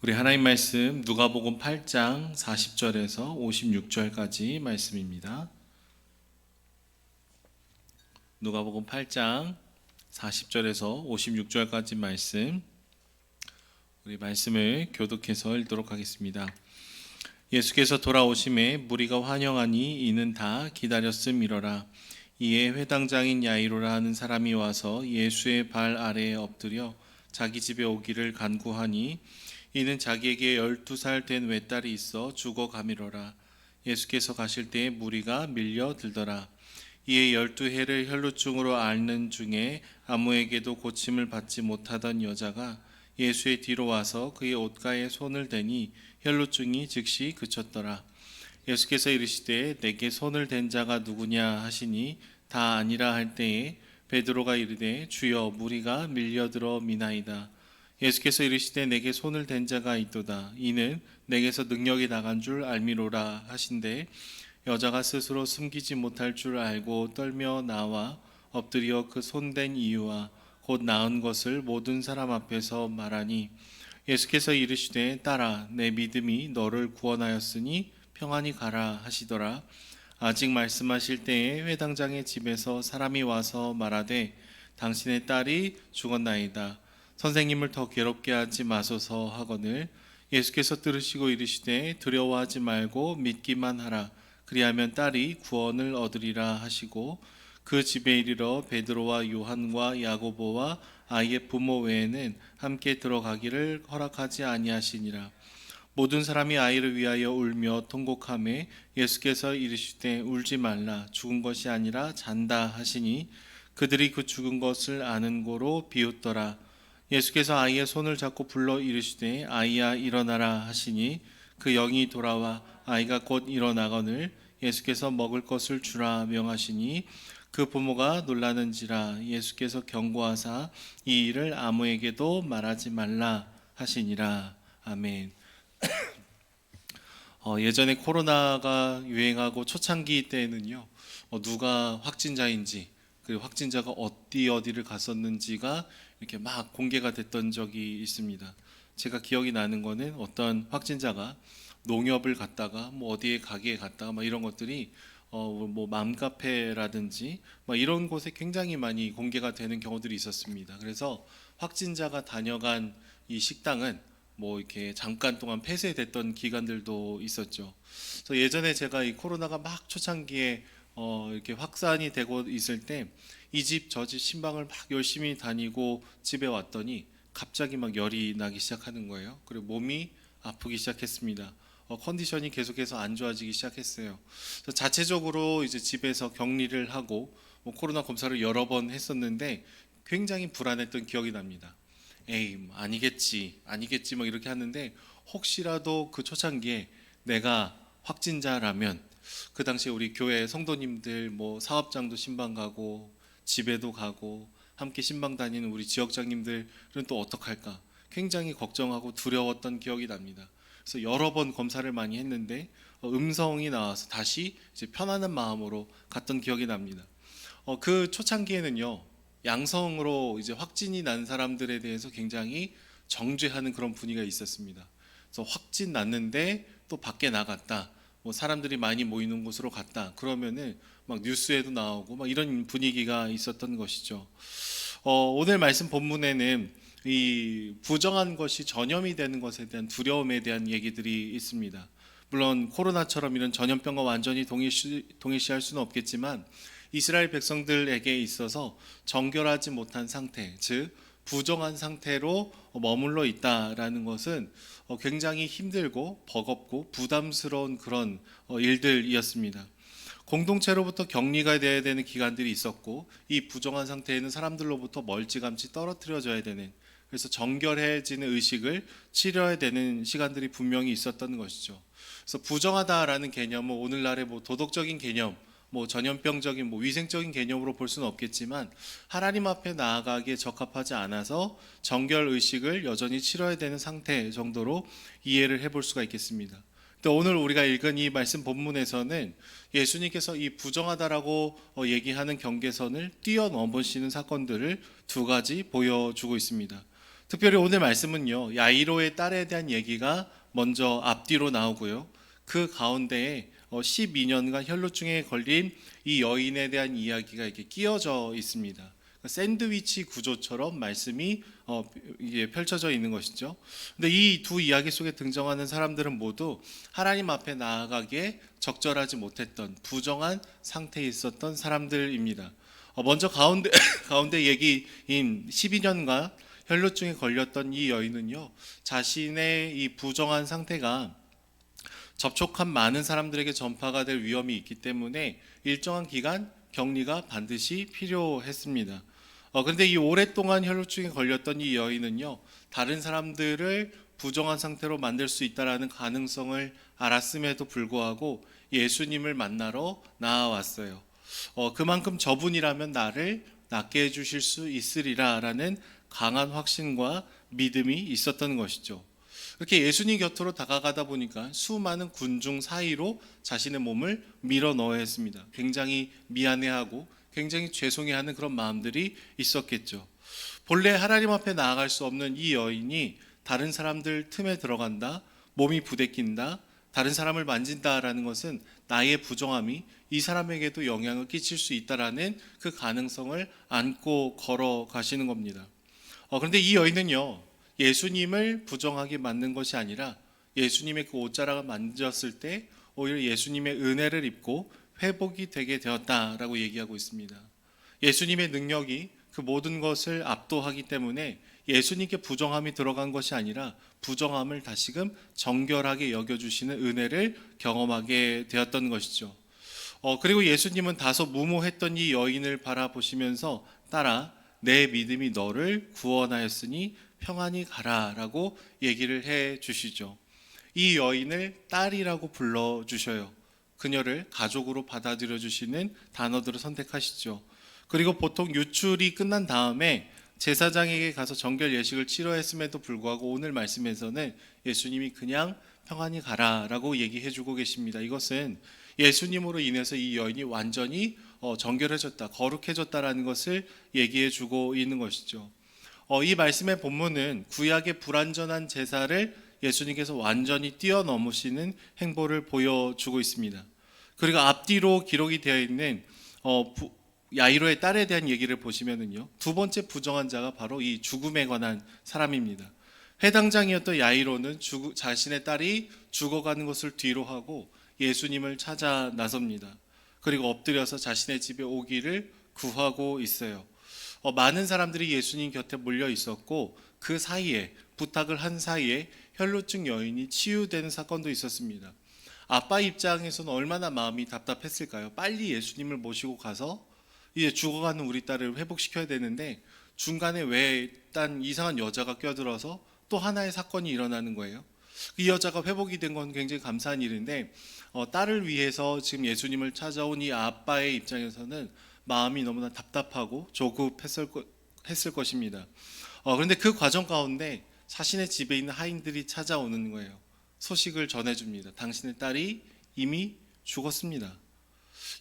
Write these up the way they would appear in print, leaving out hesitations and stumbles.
우리 하나님 말씀 누가복음 8장 40절에서 56절까지 말씀입니다. 누가복음 8장 40절에서 56절까지 말씀, 우리 말씀을 교독해서 읽도록 하겠습니다. 예수께서 돌아오심에 무리가 환영하니 이는 다 기다렸음이러라. 이에 회당장인 야이로라 하는 사람이 와서 예수의 발 아래에 엎드려 자기 집에 오기를 간구하니 이는 자기에게 12살 된 외딸이 있어 죽어가미러라. 예수께서 가실 때에 무리가 밀려들더라. 이에 12해를 혈루증으로 앓는 중에 아무에게도 고침을 받지 못하던 여자가 예수의 뒤로 와서 그의 옷가에 손을 대니 혈루증이 즉시 그쳤더라. 예수께서 이르시되 내게 손을 댄 자가 누구냐 하시니 다 아니라 할 때에 베드로가 이르되 주여 무리가 밀려들어 미나이다. 예수께서 이르시되 내게 손을 댄 자가 있도다. 이는 내게서 능력이 나간 줄 알미로라 하신대 여자가 스스로 숨기지 못할 줄 알고 떨며 나와 엎드려 그 손댄 이유와 곧 나은 것을 모든 사람 앞에서 말하니 예수께서 이르시되 딸아 내 믿음이 너를 구원하였으니 평안히 가라 하시더라. 아직 말씀하실 때에 회당장의 집에서 사람이 와서 말하되 당신의 딸이 죽었나이다. 선생님을 더 괴롭게 하지 마소서 하거늘 예수께서 들으시고 이르시되 두려워하지 말고 믿기만 하라. 그리하면 딸이 구원을 얻으리라 하시고 그 집에 이르러 베드로와 요한과 야고보와 아이의 부모 외에는 함께 들어가기를 허락하지 아니하시니라. 모든 사람이 아이를 위하여 울며 통곡하매 예수께서 이르시되 울지 말라. 죽은 것이 아니라 잔다 하시니 그들이 그 죽은 것을 아는 고로 비웃더라. 예수께서 아이의 손을 잡고 불러 이르시되 아이야 일어나라 하시니 그 영이 돌아와 아이가 곧 일어나거늘 예수께서 먹을 것을 주라 명하시니 그 부모가 놀라는지라. 예수께서 경고하사 이 일을 아무에게도 말하지 말라 하시니라. 아멘. 예전에 코로나가 유행하고 초창기 때에는요, 누가 확진자인지, 그 확진자가 어디를 갔었는지가 이렇게 막 공개가 됐던 적이 있습니다. 제가 기억이 나는 거는 어떤 확진자가 농협을 갔다가 뭐 어디에 가게에 갔다가 막 이런 것들이 뭐 맘카페라든지 막 이런 곳에 굉장히 많이 공개가 되는 경우들이 있었습니다. 그래서 확진자가 다녀간 이 식당은 뭐 이렇게 잠깐 동안 폐쇄됐던 기간들도 있었죠. 그래서 예전에 제가 이 코로나가 막 초창기에 이렇게 확산이 되고 있을 때 이 집 저 집 신방을 막 열심히 다니고 집에 왔더니 갑자기 막 열이 나기 시작하는 거예요. 그리고 몸이 아프기 시작했습니다. 컨디션이 계속해서 안 좋아지기 시작했어요. 그래서 자체적으로 이제 집에서 격리를 하고 뭐 코로나 검사를 여러 번 했었는데 굉장히 불안했던 기억이 납니다. 에이, 뭐 아니겠지, 뭐 이렇게 하는데 혹시라도 그 초창기에 내가 확진자라면 그 당시에 우리 교회 성도님들 뭐 사업장도 신방 가고 집에도 가고 함께 신방 다니는 우리 지역장님들은 또 어떡할까 굉장히 걱정하고 두려웠던 기억이 납니다. 그래서 여러 번 검사를 많이 했는데 음성이 나와서 다시 이제 편안한 마음으로 갔던 기억이 납니다. 그 초창기에는요, 양성으로 이제 확진이 난 사람들에 대해서 굉장히 정죄하는 그런 분위기가 있었습니다. 그래서 확진 났는데 또 밖에 나갔다, 뭐 사람들이 많이 모이는 곳으로 갔다, 그러면은 막 뉴스에도 나오고 막 이런 분위기가 있었던 것이죠. 오늘 말씀 본문에는 이 부정한 것이 전염이 되는 것에 대한 두려움에 대한 얘기들이 있습니다. 물론 코로나처럼 이런 전염병과 완전히 동일시할 수는 없겠지만 이스라엘 백성들에게 있어서 정결하지 못한 상태, 즉 부정한 상태로 머물러 있다라는 것은 굉장히 힘들고 버겁고 부담스러운 그런 일들이었습니다. 공동체로부터 격리가 되어야 되는 기간들이 있었고 이 부정한 상태에는 사람들로부터 멀찌감치 떨어뜨려져야 되는, 그래서 정결해지는 의식을 치러야 되는 시간들이 분명히 있었던 것이죠. 그래서 부정하다라는 개념은 오늘날의 뭐 도덕적인 개념, 뭐 전염병적인 뭐 위생적인 개념으로 볼 수는 없겠지만 하나님 앞에 나아가기에 적합하지 않아서 정결 의식을 여전히 치러야 되는 상태 정도로 이해를 해볼 수가 있겠습니다. 또 오늘 우리가 읽은 이 말씀 본문에서는 예수님께서 이 부정하다라고 얘기하는 경계선을 뛰어넘으시는 사건들을 두 가지 보여주고 있습니다. 특별히 오늘 말씀은요, 야이로의 딸에 대한 얘기가 먼저 앞뒤로 나오고요. 그 가운데에 12년간 혈루증에 걸린 이 여인에 대한 이야기가 이렇게 끼어져 있습니다. 샌드위치 구조처럼 말씀이 이게 펼쳐져 있는 것이죠. 근데 이 두 이야기 속에 등장하는 사람들은 모두 하나님 앞에 나아가기에 적절하지 못했던 부정한 상태에 있었던 사람들입니다. 먼저 가운데 가운데 얘기인 12년간 혈루증에 걸렸던 이 여인은요, 자신의 이 부정한 상태가 접촉한 많은 사람들에게 전파가 될 위험이 있기 때문에 일정한 기간 격리가 반드시 필요했습니다. 그런데 이 오랫동안 혈루증에 걸렸던 이 여인은요, 다른 사람들을 부정한 상태로 만들 수 있다라는 가능성을 알았음에도 불구하고 예수님을 만나러 나아왔어요. 그만큼 저분이라면 나를 낫게 해주실 수 있으리라라는 강한 확신과 믿음이 있었던 것이죠. 이렇게 예수님 곁으로 다가가다 보니까 수많은 군중 사이로 자신의 몸을 밀어 넣어야 했습니다. 굉장히 미안해하고 굉장히 죄송해하는 그런 마음들이 있었겠죠. 본래 하나님 앞에 나아갈 수 없는 이 여인이 다른 사람들 틈에 들어간다, 몸이 부대낀다, 다른 사람을 만진다라는 것은 나의 부정함이 이 사람에게도 영향을 끼칠 수 있다라는 그 가능성을 안고 걸어가시는 겁니다. 그런데 이 여인은요, 예수님을 부정하게 만든 것이 아니라 예수님의 그 옷자락을 만졌을 때 오히려 예수님의 은혜를 입고 회복이 되게 되었다라고 얘기하고 있습니다. 예수님의 능력이 그 모든 것을 압도하기 때문에 예수님께 부정함이 들어간 것이 아니라 부정함을 다시금 정결하게 여겨주시는 은혜를 경험하게 되었던 것이죠. 그리고 예수님은 다소 무모했던 이 여인을 바라보시면서 따라 내 믿음이 너를 구원하였으니 평안히 가라라고 얘기를 해 주시죠. 이 여인을 딸이라고 불러주셔요. 그녀를 가족으로 받아들여 주시는 단어들을 선택하시죠. 그리고 보통 유출이 끝난 다음에 제사장에게 가서 정결 예식을 치러했음에도 불구하고 오늘 말씀에서는 예수님이 그냥 평안히 가라라고 얘기해 주고 계십니다. 이것은 예수님으로 인해서 이 여인이 완전히 정결해졌다, 거룩해졌다라는 것을 얘기해 주고 있는 것이죠. 이 말씀의 본문은 구약의 불완전한 제사를 예수님께서 완전히 뛰어넘으시는 행보를 보여주고 있습니다. 그리고 앞뒤로 기록이 되어 있는 야이로의 딸에 대한 얘기를 보시면은요, 두 번째 부정한 자가 바로 이 죽음에 관한 사람입니다. 회당장이었던 야이로는 자신의 딸이 죽어가는 것을 뒤로 하고 예수님을 찾아 나섭니다. 그리고 엎드려서 자신의 집에 오기를 구하고 있어요. 많은 사람들이 예수님 곁에 몰려 있었고 그 사이에 부탁을 한 사이에 혈루증 여인이 치유되는 사건도 있었습니다. 아빠 입장에서는 얼마나 마음이 답답했을까요? 빨리 예수님을 모시고 가서 이제 죽어가는 우리 딸을 회복시켜야 되는데 중간에 왜 딴 이상한 여자가 껴들어서 또 하나의 사건이 일어나는 거예요. 이 여자가 회복이 된 건 굉장히 감사한 일인데 딸을 위해서 지금 예수님을 찾아온 이 아빠의 입장에서는 마음이 너무나 답답하고 조급했을 것입니다. 그런데 그 과정 가운데 자신의 집에 있는 하인들이 찾아오는 거예요. 소식을 전해줍니다. 당신의 딸이 이미 죽었습니다.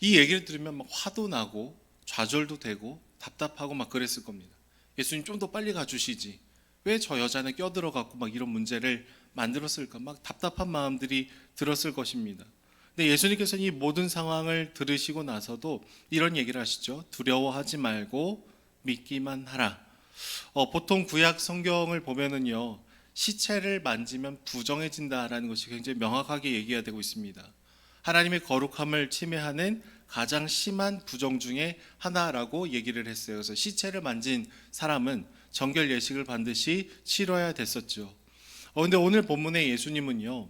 이 얘기를 들으면 막 화도 나고 좌절도 되고 답답하고 막 그랬을 겁니다. 예수님 좀 더 빨리 가주시지. 왜 저 여자는 껴들어갖고 막 이런 문제를 만들었을까? 막 답답한 마음들이 들었을 것입니다. 근데 예수님께서는 이 모든 상황을 들으시고 나서도 이런 얘기를 하시죠. 두려워하지 말고 믿기만 하라. 보통 구약 성경을 보면은요, 시체를 만지면 부정해진다라는 것이 굉장히 명확하게 얘기가 되고 있습니다. 하나님의 거룩함을 침해하는 가장 심한 부정 중에 하나라고 얘기를 했어요. 그래서 시체를 만진 사람은 정결 예식을 반드시 치러야 됐었죠. 그런데 오늘 본문의 예수님은요,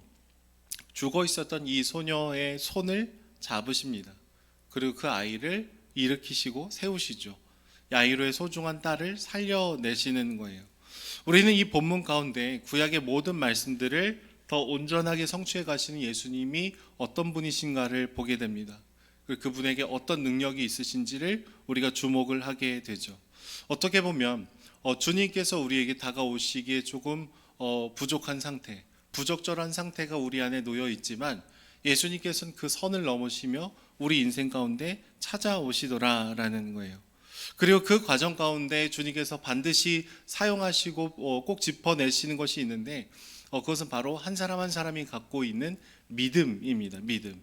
죽어 있었던 이 소녀의 손을 잡으십니다. 그리고 그 아이를 일으키시고 세우시죠. 야이로의 소중한 딸을 살려내시는 거예요. 우리는 이 본문 가운데 구약의 모든 말씀들을 더 온전하게 성취해 가시는 예수님이 어떤 분이신가를 보게 됩니다. 그리고 그분에게 어떤 능력이 있으신지를 우리가 주목을 하게 되죠. 어떻게 보면 주님께서 우리에게 다가오시기에 조금 부족한 상태, 부적절한 상태가 우리 안에 놓여 있지만 예수님께서는 그 선을 넘으시며 우리 인생 가운데 찾아오시더라라는 거예요. 그리고 그 과정 가운데 주님께서 반드시 사용하시고 꼭 짚어내시는 것이 있는데 그것은 바로 한 사람 한 사람이 갖고 있는 믿음입니다. 믿음.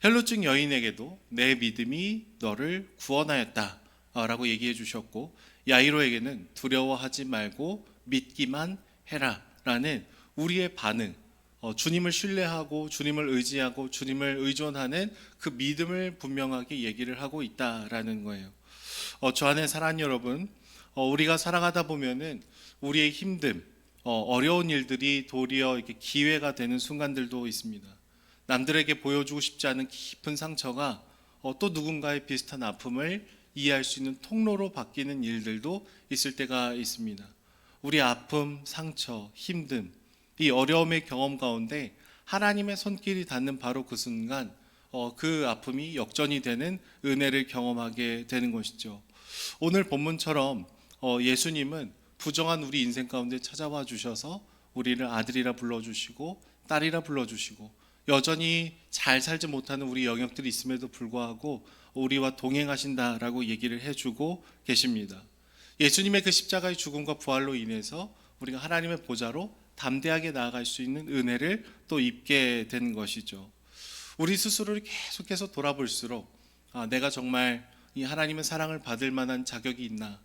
혈루증 여인에게도 내 믿음이 너를 구원하였다 라고 얘기해 주셨고, 야이로에게는 두려워하지 말고 믿기만 해라 라는 우리의 반응, 주님을 신뢰하고 주님을 의지하고 주님을 의존하는 그 믿음을 분명하게 얘기를 하고 있다라는 거예요. 저 안에 사랑하는 여러분, 우리가 살아가다 보면은 우리의 힘듦, 어려운 일들이 도리어 이렇게 기회가 되는 순간들도 있습니다. 남들에게 보여주고 싶지 않은 깊은 상처가 또 누군가의 비슷한 아픔을 이해할 수 있는 통로로 바뀌는 일들도 있을 때가 있습니다. 우리 아픔, 상처, 힘듦, 이 어려움의 경험 가운데 하나님의 손길이 닿는 바로 그 순간 그 아픔이 역전이 되는 은혜를 경험하게 되는 것이죠. 오늘 본문처럼 예수님은 부정한 우리 인생 가운데 찾아와 주셔서 우리를 아들이라 불러주시고 딸이라 불러주시고 여전히 잘 살지 못하는 우리 영역들이 있음에도 불구하고 우리와 동행하신다라고 얘기를 해주고 계십니다. 예수님의 그 십자가의 죽음과 부활로 인해서 우리가 하나님의 보좌로 담대하게 나아갈 수 있는 은혜를 또 입게 된 것이죠. 우리 스스로를 계속해서 돌아볼수록 내가 정말 이 하나님의 사랑을 받을 만한 자격이 있나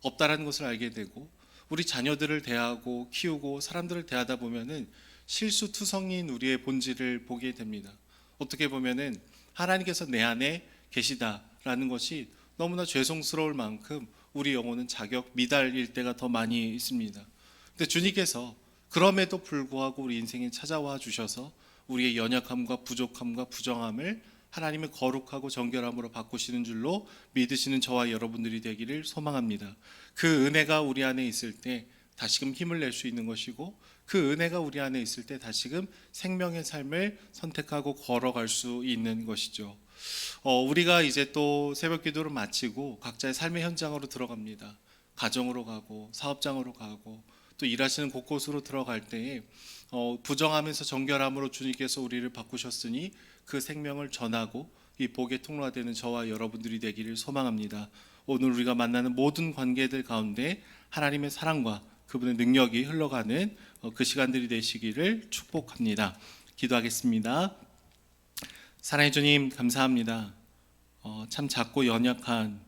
없다라는 것을 알게 되고, 우리 자녀들을 대하고 키우고 사람들을 대하다 보면은 실수투성이인 우리의 본질을 보게 됩니다. 어떻게 보면은 하나님께서 내 안에 계시다라는 것이 너무나 죄송스러울 만큼 우리 영혼은 자격 미달일 때가 더 많이 있습니다. 근데 주님께서 그럼에도 불구하고 우리 인생에 찾아와 주셔서 우리의 연약함과 부족함과 부정함을 하나님의 거룩하고 정결함으로 바꾸시는 줄로 믿으시는 저와 여러분들이 되기를 소망합니다. 그 은혜가 우리 안에 있을 때 다시금 힘을 낼 수 있는 것이고, 그 은혜가 우리 안에 있을 때 다시금 생명의 삶을 선택하고 걸어갈 수 있는 것이죠. 우리가 이제 또 새벽 기도를 마치고 각자의 삶의 현장으로 들어갑니다. 가정으로 가고 사업장으로 가고 또 일하시는 곳곳으로 들어갈 때에 부정하면서 정결함으로 주님께서 우리를 바꾸셨으니 그 생명을 전하고 이 복의 통로가 되는 저와 여러분들이 되기를 소망합니다. 오늘 우리가 만나는 모든 관계들 가운데 하나님의 사랑과 그분의 능력이 흘러가는 그 시간들이 되시기를 축복합니다. 기도하겠습니다. 사랑해 주님, 감사합니다. 참 작고 연약한,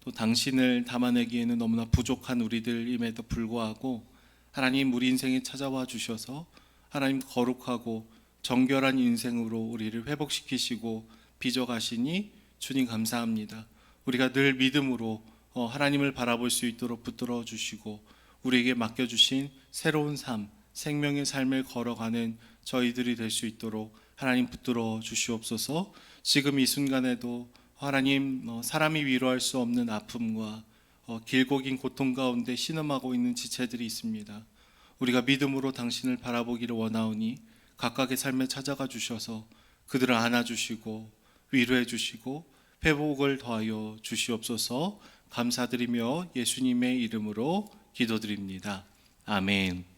또 당신을 담아내기에는 너무나 부족한 우리들임에도 불구하고 하나님 우리 인생에 찾아와 주셔서 하나님 거룩하고 정결한 인생으로 우리를 회복시키시고 빚어가시니 주님 감사합니다. 우리가 늘 믿음으로 하나님을 바라볼 수 있도록 붙들어 주시고 우리에게 맡겨주신 새로운 삶, 생명의 삶을 걸어가는 저희들이 될 수 있도록 하나님 붙들어 주시옵소서. 지금 이 순간에도 하나님 사람이 위로할 수 없는 아픔과 길고 긴 고통 가운데 신음하고 있는 지체들이 있습니다. 우리가 믿음으로 당신을 바라보기를 원하오니 각각의 삶에 찾아가 주셔서 그들을 안아주시고 위로해 주시고 회복을 더하여 주시옵소서. 감사드리며 예수님의 이름으로 기도드립니다. 아멘.